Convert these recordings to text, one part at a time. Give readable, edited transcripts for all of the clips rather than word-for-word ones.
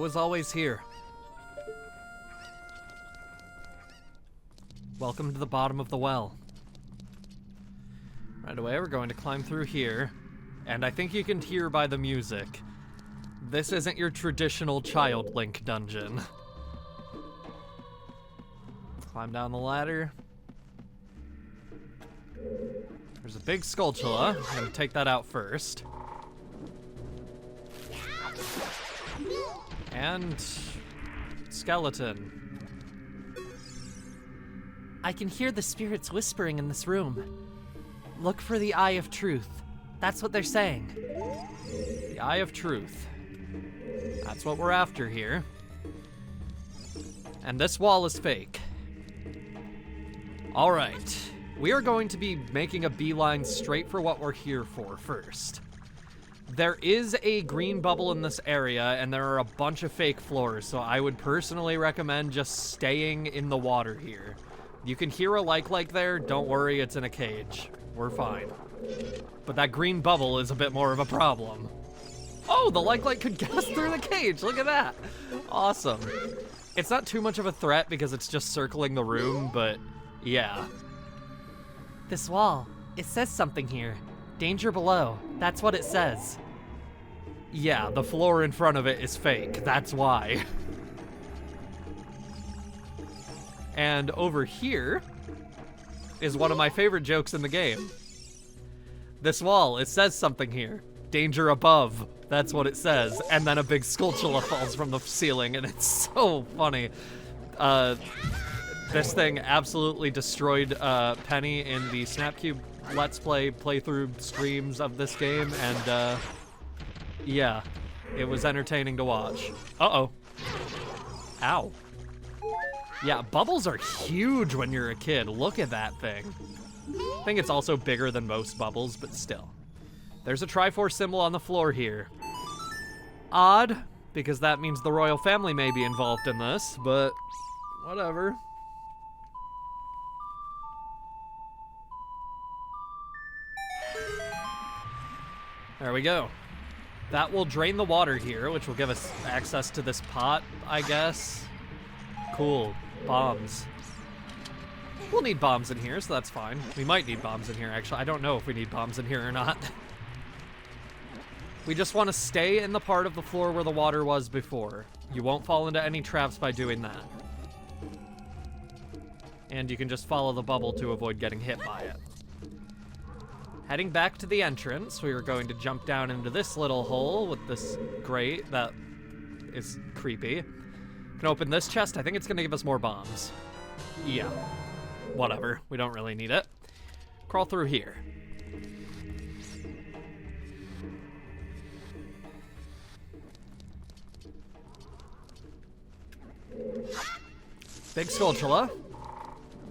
was always here. Welcome to the bottom of the well. Right away, we're going to climb through here. And I think you can hear by the music, this isn't your traditional Child Link dungeon. Climb down the ladder. There's a big Skulltula. I'm gonna take that out first. And skeleton. I can hear the spirits whispering in this room. Look for the Eye of Truth. That's what they're saying. The Eye of Truth. That's what we're after here. And this wall is fake. All right. We are going to be making a beeline straight for what we're here for first. There is a green bubble in this area, and there are a bunch of fake floors, so I would personally recommend just staying in the water here. You can hear a like there, don't worry, it's in a cage. We're fine. But that green bubble is a bit more of a problem. Oh, the like could get us through the cage, look at that. Awesome. It's not too much of a threat because it's just circling the room, but yeah. This wall, it says something here. Danger below, that's what it says. Yeah, the floor in front of it is fake, that's why. And over here is one of my favorite jokes in the game. This wall, it says something here. Danger above, that's what it says. And then a big Skulltula falls from the ceiling, and it's so funny. This thing absolutely destroyed Penny in the Snapcube Let's Play playthrough streams of this game, and yeah, it was entertaining to watch. Uh-oh. Ow. Yeah, bubbles are huge when you're a kid. Look at that thing. I think it's also bigger than most bubbles, but still. There's a Triforce symbol on the floor here. Odd, because that means the royal family may be involved in this, but whatever. There we go. That will drain the water here, which will give us access to this pot, I guess. Cool. Bombs. We'll need bombs in here, so that's fine. We might need bombs in here, actually. I don't know if we need bombs in here or not. We just want to stay in the part of the floor where the water was before. You won't fall into any traps by doing that. And you can just follow the bubble to avoid getting hit by it. Heading back to the entrance, we are going to jump down into this little hole with this grate that is creepy. Can open this chest. I think it's going to give us more bombs. Yeah. Whatever. We don't really need it. Crawl through here. Big Skulltula.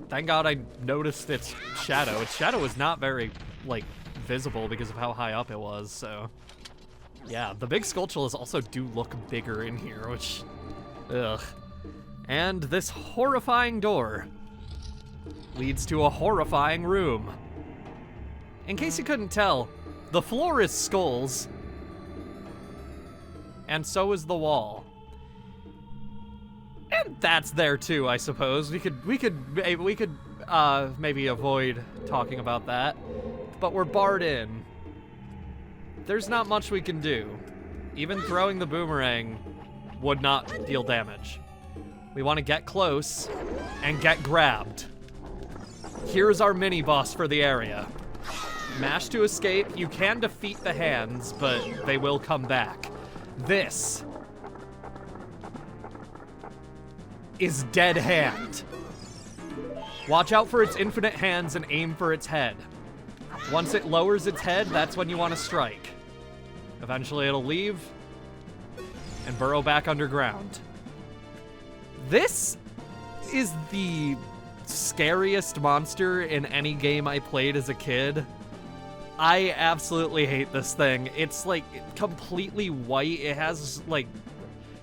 Thank God I noticed its shadow. Its shadow was not very, like, visible because of how high up it was, so. Yeah, the big Skulltulas also do look bigger in here, which, ugh. And this horrifying door leads to a horrifying room. In case you couldn't tell, the floor is skulls, and so is the wall. And that's there too, I suppose. We could maybe avoid talking about that, but we're barred in. There's not much we can do. Even throwing the boomerang would not deal damage. We want to get close and get grabbed. Here's our mini boss for the area. Mash to escape. You can defeat the hands, but they will come back. This is Dead Hand. Watch out for its infinite hands and aim for its head. Once it lowers its head, that's when you want to strike. Eventually it'll leave and burrow back underground. This is the scariest monster in any game I played as a kid. I absolutely hate this thing. It's like completely white. It has like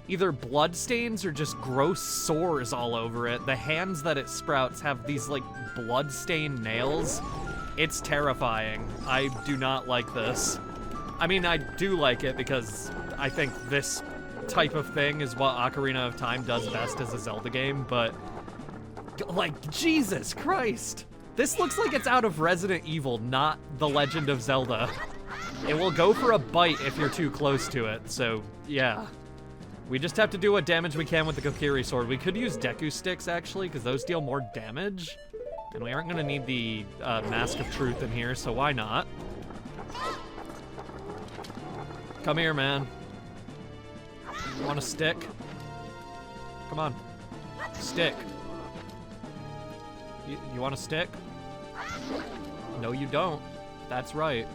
either blood stains or just gross sores all over it. The hands that it sprouts have these like blood-stained nails. It's terrifying. I do not like this. I mean, I do like it because I think this type of thing is what Ocarina of Time does best as a Zelda game, but, like, Jesus Christ. This looks like it's out of Resident Evil, not The Legend of Zelda. It will go for a bite if you're too close to it, so, yeah. We just have to do what damage we can with the Kokiri Sword. We could use Deku Sticks, actually, because those deal more damage. And we aren't going to need the Mask of Truth in here, so why not? Come here, man. You want a stick? Come on. Stick. You want a stick? No, you don't. That's right.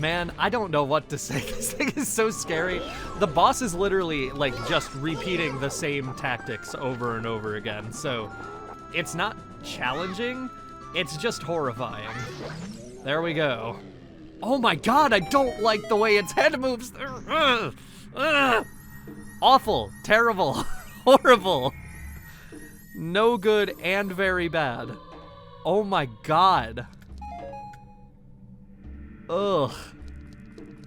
Man, I don't know what to say. This thing is so scary. The boss is literally, like, just repeating the same tactics over and over again, so it's not challenging, it's just horrifying. There we go. Oh my god, I don't like the way its head moves. Awful, terrible, horrible. No good and very bad. Oh my god. Ugh.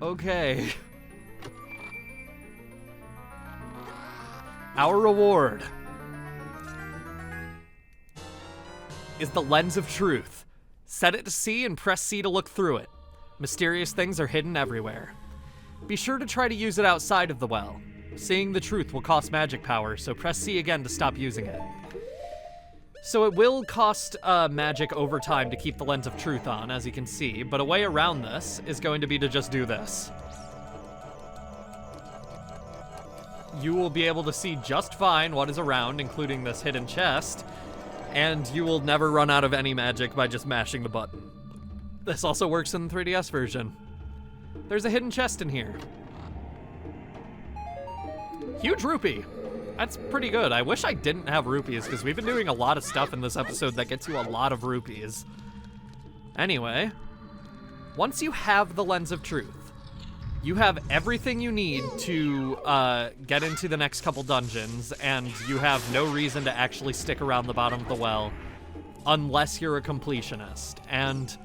Okay. Our reward is the Lens of Truth. Set it to C and press C to look through it. Mysterious things are hidden everywhere. Be sure to try to use it outside of the well. Seeing the truth will cost magic power, so press C again to stop using it. So it will cost magic over time to keep the Lens of Truth on, as you can see, but a way around this is going to be to just do this. You will be able to see just fine what is around, including this hidden chest, and you will never run out of any magic by just mashing the button. This also works in the 3DS version. There's a hidden chest in here. Huge rupee. That's pretty good. I wish I didn't have rupees, because we've been doing a lot of stuff in this episode that gets you a lot of rupees. Anyway, once you have the Lens of Truth, you have everything you need to get into the next couple dungeons, and you have no reason to actually stick around the bottom of the well unless you're a completionist. And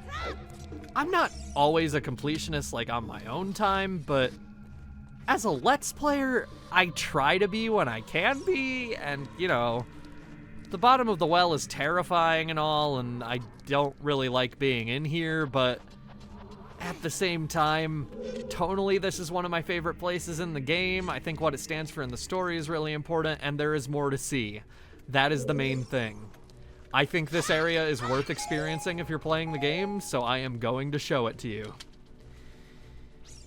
I'm not always a completionist, like, on my own time, but as a Let's Player, I try to be when I can be, and, you know, the bottom of the well is terrifying and all, and I don't really like being in here, but at the same time, tonally, this is one of my favorite places in the game. I think what it stands for in the story is really important, and there is more to see. That is the main thing. I think this area is worth experiencing if you're playing the game, so I am going to show it to you.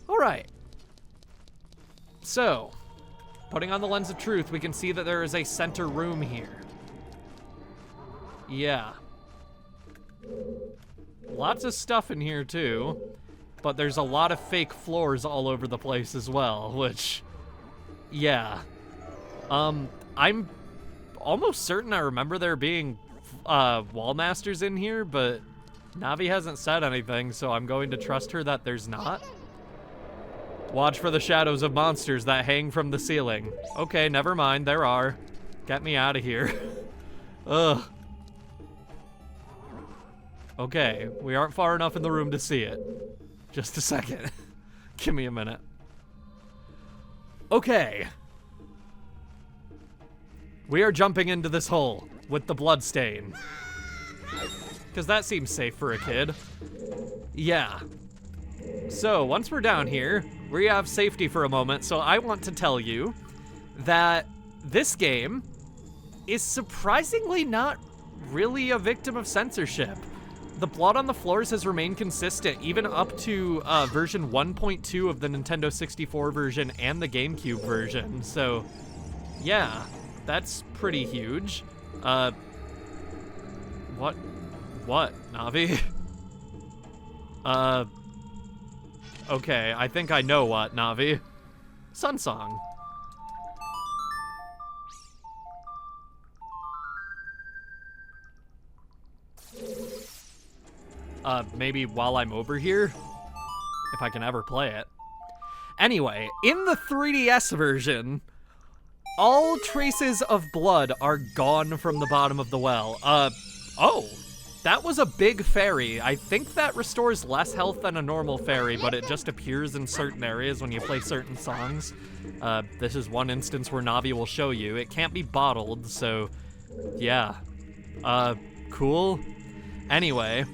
Alright. So, putting on the Lens of Truth, we can see that there is a center room here. Yeah. Lots of stuff in here, too. But there's a lot of fake floors all over the place as well, which, yeah. I'm almost certain I remember there being wall masters in here, but Navi hasn't said anything, so I'm going to trust her that there's not. Watch for the shadows of monsters that hang from the ceiling. Okay, never mind, there are. Get me out of here. Ugh. Okay, we aren't far enough in the room to see it. Just a second. Give me a minute. Okay. We are jumping into this hole with the blood stain. Because that seems safe for a kid. Yeah. So, once we're down here, we have safety for a moment, so I want to tell you that this game is surprisingly not really a victim of censorship. The blood on the floors has remained consistent, even up to version 1.2 of the Nintendo 64 version and the GameCube version, so yeah, that's pretty huge. What, Navi? Okay, I think I know what, Navi. Sun Song. Maybe while I'm over here? If I can ever play it. Anyway, in the 3DS version, all traces of blood are gone from the bottom of the well. Oh. That was a big fairy. I think that restores less health than a normal fairy, but it just appears in certain areas when you play certain songs. This is one instance where Navi will show you. It can't be bottled, so yeah. Cool. Anyway,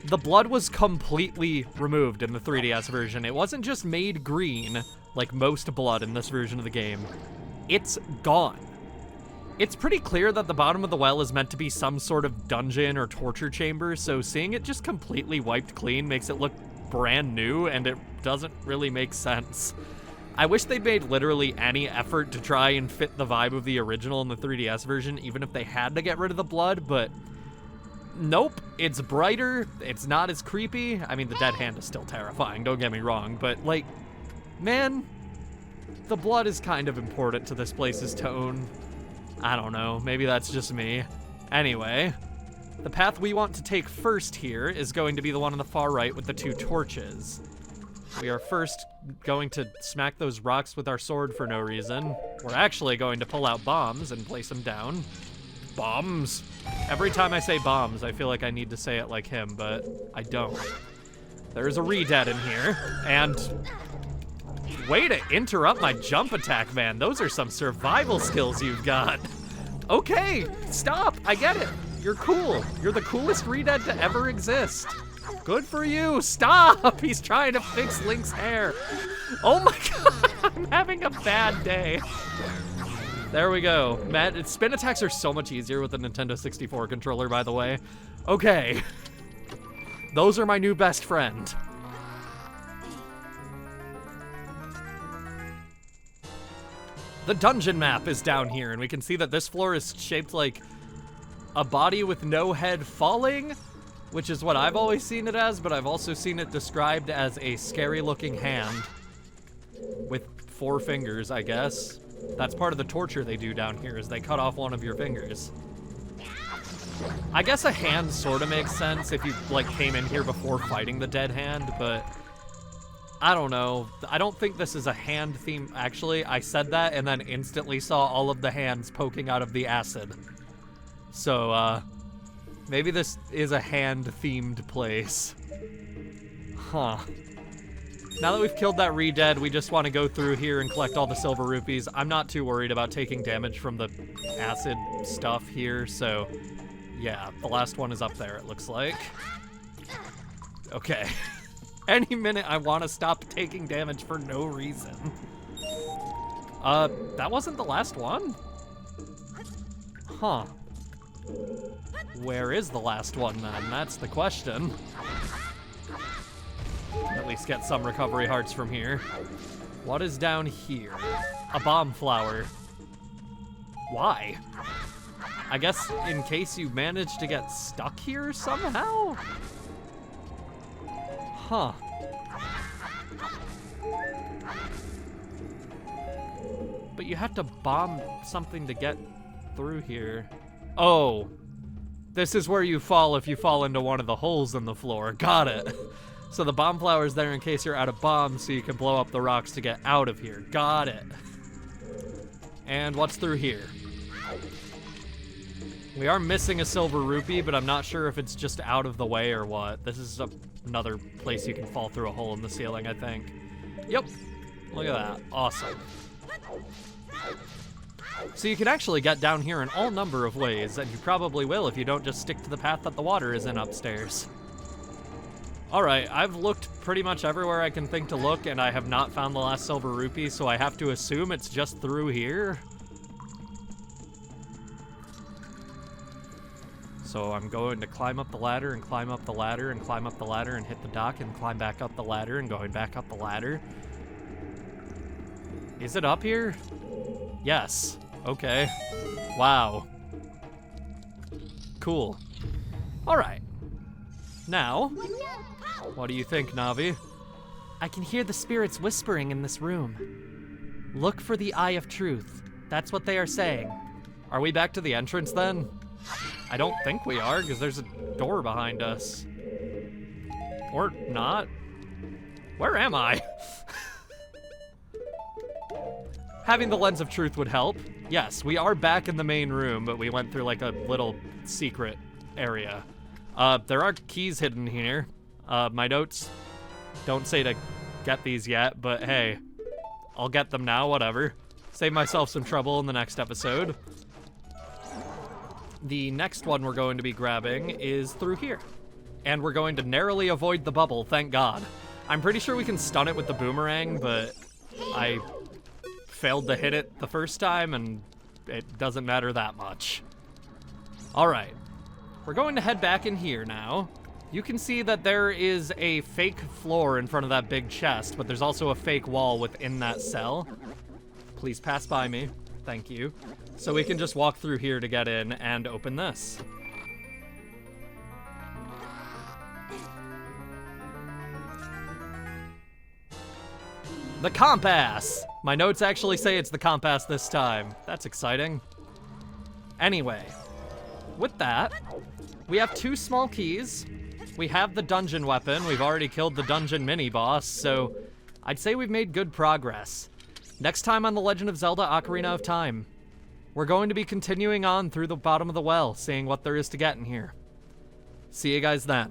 the blood was completely removed in the 3DS version. It wasn't just made green, like most blood in this version of the game. It's gone. It's pretty clear that the bottom of the well is meant to be some sort of dungeon or torture chamber, so seeing it just completely wiped clean makes it look brand new, and it doesn't really make sense. I wish they'd made literally any effort to try and fit the vibe of the original in the 3DS version, even if they had to get rid of the blood, but nope, it's brighter, it's not as creepy. I mean, the dead hand is still terrifying, don't get me wrong, but like, man, the blood is kind of important to this place's tone. I don't know, maybe that's just me. Anyway, the path we want to take first here is going to be the one on the far right with the 2 torches. We are first going to smack those rocks with our sword for no reason. We're actually going to pull out bombs and place them down. Bombs. Every time I say bombs, I feel like I need to say it like him, but I don't. There's a re-dead in here, and way to interrupt my jump attack, man. Those are some survival skills you've got. Okay, stop, I get it. You're cool. You're the coolest re-dead to ever exist. Good for you, stop! He's trying to fix Link's hair. Oh my god, I'm having a bad day. There we go. Man, spin attacks are so much easier with the Nintendo 64 controller, by the way. Okay. Those are my new best friend. The dungeon map is down here, and we can see that this floor is shaped like a body with no head falling, which is what I've always seen it as, but I've also seen it described as a scary-looking hand with 4 fingers, I guess. That's part of the torture they do down here, is they cut off one of your fingers. I guess a hand sort of makes sense if you, like, came in here before fighting the dead hand, but I don't know. I don't think this is a hand theme. Actually, I said that and then instantly saw all of the hands poking out of the acid. So, maybe this is a hand-themed place. Huh. Now that we've killed that re-dead, we just want to go through here and collect all the silver rupees. I'm not too worried about taking damage from the acid stuff here, so yeah, the last one is up there, it looks like. Okay. Any minute I want to stop taking damage for no reason. That wasn't the last one? Huh. Where is the last one then? That's the question. At least get some recovery hearts from here. What is down here? A bomb flower. Why? I guess in case you manage to get stuck here somehow? Huh. But you have to bomb something to get through here. Oh. This is where you fall if you fall into one of the holes in the floor. Got it. So the bomb flower's there in case you're out of bombs so you can blow up the rocks to get out of here. Got it. And what's through here? We are missing a silver rupee, but I'm not sure if it's just out of the way or what. This is another place you can fall through a hole in the ceiling, I think. Yep. Look at that. Awesome. So you can actually get down here in all number of ways, and you probably will if you don't just stick to the path that the water is in upstairs. Alright, I've looked pretty much everywhere I can think to look, and I have not found the last silver rupee, so I have to assume it's just through here. So I'm going to climb up the ladder and climb up the ladder and climb up the ladder and hit the dock and climb back up the ladder and going back up the ladder. Is it up here? Yes. Okay. Wow. Cool. Alright. Now, what do you think, Navi? I can hear the spirits whispering in this room. Look for the Eye of Truth. That's what they are saying. Are we back to the entrance then? I don't think we are, because there's a door behind us. Or not. Where am I? Having the Lens of Truth would help. Yes, we are back in the main room, but we went through like a little secret area. There are keys hidden here. My notes don't say to get these yet, but hey, I'll get them now, whatever. Save myself some trouble in the next episode. The next one we're going to be grabbing is through here. And we're going to narrowly avoid the bubble, thank God. I'm pretty sure we can stun it with the boomerang, but I failed to hit it the first time, and it doesn't matter that much. Alright, we're going to head back in here now. You can see that there is a fake floor in front of that big chest, but there's also a fake wall within that cell. Please pass by me. Thank you. So we can just walk through here to get in and open this. The compass! My notes actually say it's the compass this time. That's exciting. Anyway, with that, we have 2 small keys. We have the dungeon weapon. We've already killed the dungeon mini-boss, so I'd say we've made good progress. Next time on The Legend of Zelda Ocarina of Time, we're going to be continuing on through the bottom of the well, seeing what there is to get in here. See you guys then.